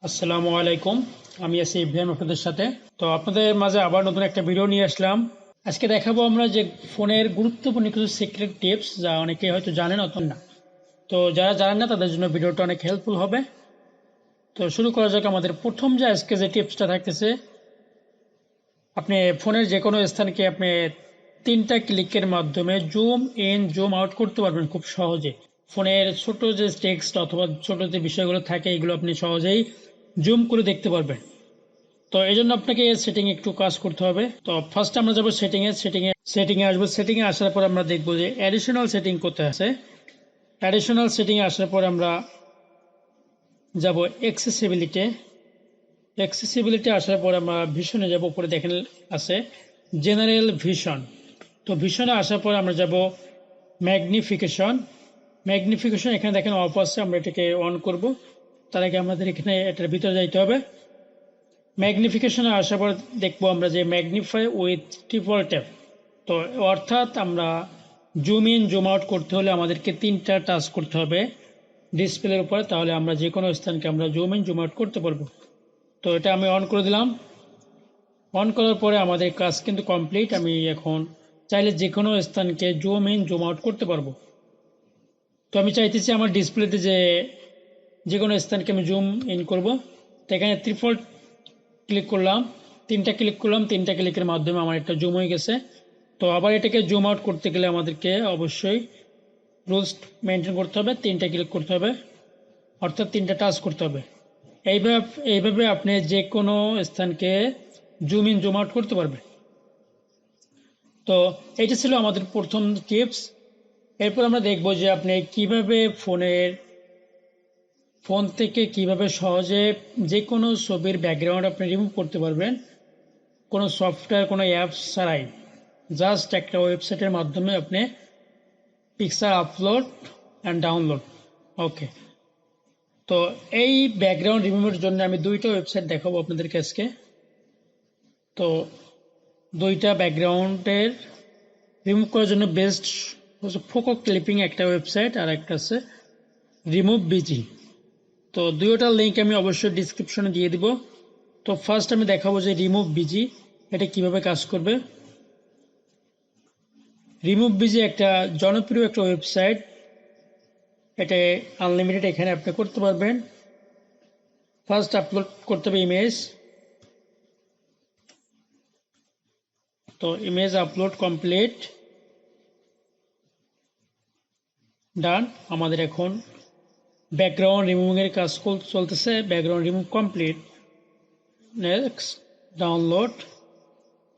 আসসালামু আলাইকুম। আমি আছি ইব্রাহিম আপনাদের সাথে। তো আপনাদের মাঝে আবার নতুন একটা ভিডিও নিয়ে আসলাম। আজকে দেখাবো আমরা যে ফোনের গুরুত্বপূর্ণ কিছু সিক্রেট টিপস যা অনেকে হয়তো জানেন অথবা না। তো যারা জানেন না তাদের জন্য ভিডিওটা অনেক হেল্পফুল হবে। তো শুরু করা যাক। আমাদের প্রথম যে আজকে যে টিপসটা থাকতেছে, আপনি ফোনের যে কোনো স্থানকে আপনি 3টা ক্লিকের মাধ্যমে জুম ইন জুম আউট করতে পারবেন খুব সহজে। ফোনের ছোট যে টেক্সট অথবা ছোট যে বিষয়গুলো থাকে এগুলো আপনি সহজেই জুম করে দেখতে পারবেন। তো এই জন্য আপনাকে সেটিং একটু কাজ করতে হবে। তো ফার্স্ট আমরা যাবো সেটিং এ আসবো। সেটিং এ আসার পর আমরা দেখবো যে অ্যাডিশনাল সেটিং কোথায় আছে। অ্যাডিশনাল সেটিং এ আসার পর আমরা যাব অ্যাক্সেসিবিলিটি। অ্যাক্সেসিবিলিটি আসার পর আমরা ভিশনে যাব। উপরে দেখেন আছে জেনারেল ভিশন। তো ভিশনে আসার পর আমরা যাব ম্যাগনিফিকেশন। ম্যাগনিফিকেশন এখানে দেখেন অফ আছে, আমরা এটাকে অন করব। তার আগে আমাদের এখানে এটার ভিতরে যাইতে হবে। ম্যাগনিফিকেশনে আসার পর দেখবো আমরা যে ম্যাগনিফাই উইথ ট্রিপল ট্যাপ। তো অর্থাৎ আমরা জুম ইন জুম আউট করতে হলে আমাদেরকে 3টা টাচ করতে হবে ডিসপ্লের উপরে, তাহলে আমরা যে কোনো স্থানকে আমরা জুম ইন জুম আউট করতে পারবো। তো এটা আমি অন করে দিলাম। অন করার পরে আমাদের কাজ কিন্তু কমপ্লিট। আমি এখন চাইলে যে কোনো স্থানকে জুম ইন জুম আউট করতে পারবো। তো আমি চাইতেছি আমার ডিসপ্লেতে যে কোনো স্থানকে আমি জুম ইন করব। তো এখানে ত্রিপল ক্লিক করলাম, 3টা ক্লিক করলাম। 3টা ক্লিকের মাধ্যমে আমার একটা জুম হয়ে গেছে। তো আবার এটাকে জুম আউট করতে গেলে আমাদেরকে অবশ্যই রুলস মেনটেন করতে হবে। 3টা ক্লিক করতে হবে, অর্থাৎ 3টা টাচ করতে হবে। এইভাবে আপনি যে কোনো স্থানকে জুম ইন জুম আউট করতে পারবেন। তো এটা ছিল আমাদের প্রথম টিপস। এরপর আমরা দেখব যে আপনি কিভাবে ফোন থেকে কিভাবে সহজে যে কোনো ছবির ব্যাকগ্রাউন্ড আপনি রিমুভ করতে পারবেন কোনো সফটওয়্যার কোনো অ্যাপস ছাড়াই। জাস্ট একটা ওয়েবসাইটের মাধ্যমে আপনি পিকচার আপলোড অ্যান্ড ডাউনলোড। ওকে। তো এই ব্যাকগ্রাউন্ড রিমুভের জন্য আমি 2টা ওয়েবসাইট দেখাবো আপনাদেরকে আজকে। তো 2টা ব্যাকগ্রাউন্ডের রিমুভ করার জন্য বেস্ট হচ্ছে ফোকো ক্লিপিং একটা ওয়েবসাইট, আর একটা আছে রিমুভ বিজি। তো 2টার লিঙ্ক আমি অবশ্যই ডিসক্রিপশনে দিয়ে দিব। তো ফার্স্ট আমি দেখাবো যে রিমুভ বিজি এটা কিভাবে কাজ করবে। রিমুভ বিজি একটা জনপ্রিয় একটা ওয়েবসাইট। এটা আনলিমিটেড, এখানে আপনি করতে পারবেন। ফার্স্ট আপলোড করতে হবে ইমেজ। তো ইমেজ আপলোড কমপ্লিট, ডান। আমাদের এখন ব্যাকগ্রাউন্ড রিমুভিং এর কাজ চলতেছে। Background remove complete, next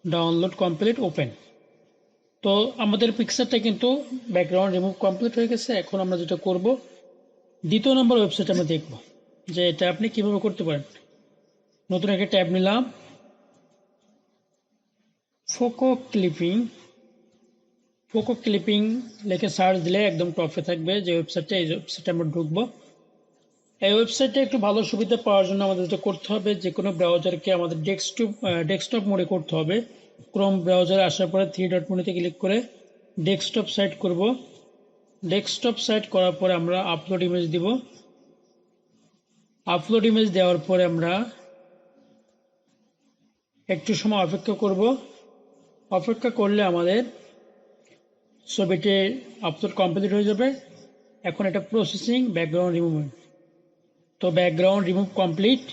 download complete, open. তো আমাদের পিকচারটা কিন্তু ব্যাকগ্রাউন্ড রিমুভ কমপ্লিট হয়ে গেছে। এখন আমরা যেটা করব, 2 নম্বর ওয়েবসাইট আমরা দেখব যে এটা আপনি কিভাবে করতে পারেন। নতুন একটা ট্যাব নিলাম, ফোকো ক্লিপিং। ফোকো ক্লিপিং লিখে সার্চ দিলে একদম টপে থাকবে যে ওয়েবসাইটটা, এই ওয়েবসাইটে আমরা ঢুকবো। এই ওয়েবসাইটে একটু ভালো সুবিধা পাওয়ার জন্য আমাদের যেটা করতে হবে, যে কোনো ব্রাউজারকে আমাদের ডেস্কটপ মোডে করতে হবে। ক্রোম ব্রাউজারে আসার পরে 3 ডট মেনুতে ক্লিক করে ডেস্কটপ সাইট করব। ডেস্কটপ সাইট করার পরে আমরা আপলোড ইমেজ দিব। আপলোড ইমেজ দেওয়ার পরে আমরা একটু সময় অপেক্ষা করব। অপেক্ষা করলে আমাদের ছবিটি আপলোড কমপ্লিট হয়ে যাবে। এখন এটা প্রসেসিং ব্যাকগ্রাউন্ড রিমুভ। তো ব্যাকগ্রাউন্ড রিমুভ কমপ্লিট।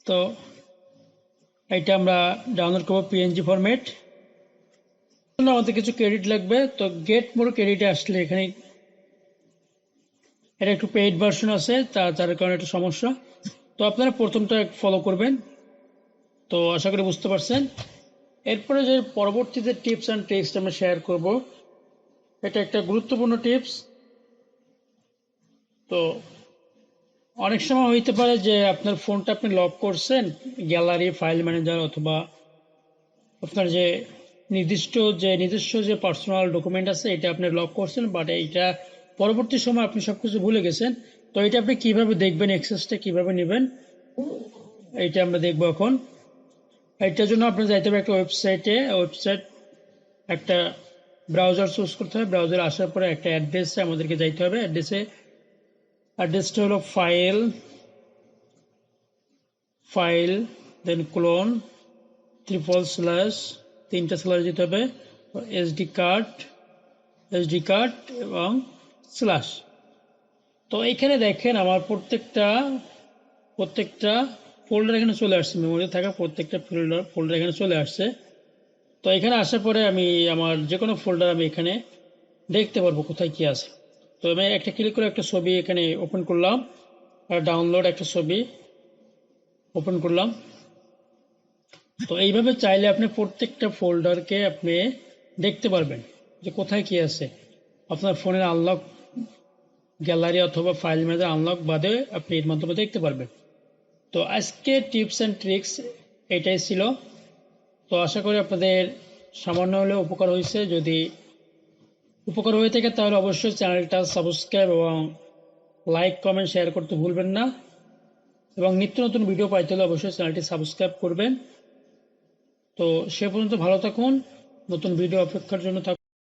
তো এটা আমরা ডাউনলোড করবো পিএনজি ফরম্যাট। আমাদের কিছু ক্রেডিট লাগবে। তো গেট মোর ক্রেডিটে আসলে এখানে এটা একটু পেইড ভার্সন আছে, তার কারণে একটু সমস্যা। তো আপনারা প্রথমটা ফলো করবেন। তো আশা করি বুঝতে পারছেন। এরপরে যে পরবর্তীতে টিপস অ্যান্ড ট্রিক্স আমরা শেয়ার করব, এটা একটা গুরুত্বপূর্ণ টিপস। তো অনেক সময় হইতে পারে যে আপনার ফোনটা আপনি লক করছেন, গ্যালারি, ফাইল ম্যানেজার অথবা আপনার যে নিজস্ব যে পার্সোনাল ডকুমেন্ট আছে এটা আপনি লক করছেন, বাট এইটা পরবর্তী সময় আপনি সবকিছু ভুলে গেছেন। তো এটা আপনি কিভাবে দেখবেন, অ্যাক্সেসটা কিভাবে নেবেন, এইটা আমরা দেখবো এখন। এটার জন্য আপনি যাইতে হবে একটা একটা ব্রাউজার চুজ করতে হবে। ব্রাউজারে আসার পরে একটা অ্যাড্রেসে আমাদেরকে যাইতে হবে। অ্যাড্রেসটা হলো ফাইল ফাইল, দেন ক্লোন, ট্রিপল স্ল্যাশ, 3টা স্ল্যাশ দিতে হবে, এসডি কার্ড এবং স্ল্যাশ। তো এখানে দেখেন আমার প্রত্যেকটা ফোল্ডার এখানে চলে আসছে, মেমোরিতে থাকা প্রত্যেকটা ফোল্ডার এখানে চলে আসছে। তো এখানে আসার পরে আমি আমার যে কোনো ফোল্ডার আমি এখানে দেখতে পারবো কোথায় কি আছে। তো আমি একটা ক্লিক করে একটা ছবি এখানে ওপেন করলাম, আর ডাউনলোড একটা ছবি ওপেন করলাম। তো এইভাবে চাইলে আপনি প্রত্যেকটা ফোল্ডারকে আপনি দেখতে পারবেন যে কোথায় কি আছে। আপনার ফোনের আনলক গ্যালারি অথবা ফাইল ম্যানেজার আনলক বাদে আপনি এর মাধ্যমে দেখতে পারবেন। তো আজকে টিপস অ্যান্ড ট্রিক্স এটাই ছিল। তো আশা করি আপনাদের সামান্য হলেও উপকার হয়েছে। যদি উপকার হয়ে থাকে তাহলে অবশ্যই চ্যানেলটা সাবস্ক্রাইব এবং লাইক, কমেন্ট, শেয়ার করতে ভুলবেন না। এবং নিত্য নতুন ভিডিও পাইতে হলে অবশ্যই চ্যানেলটি সাবস্ক্রাইব করবেন। তো সে পর্যন্ত ভালো থাকুন, নতুন ভিডিও অপেক্ষার জন্য থাকুন।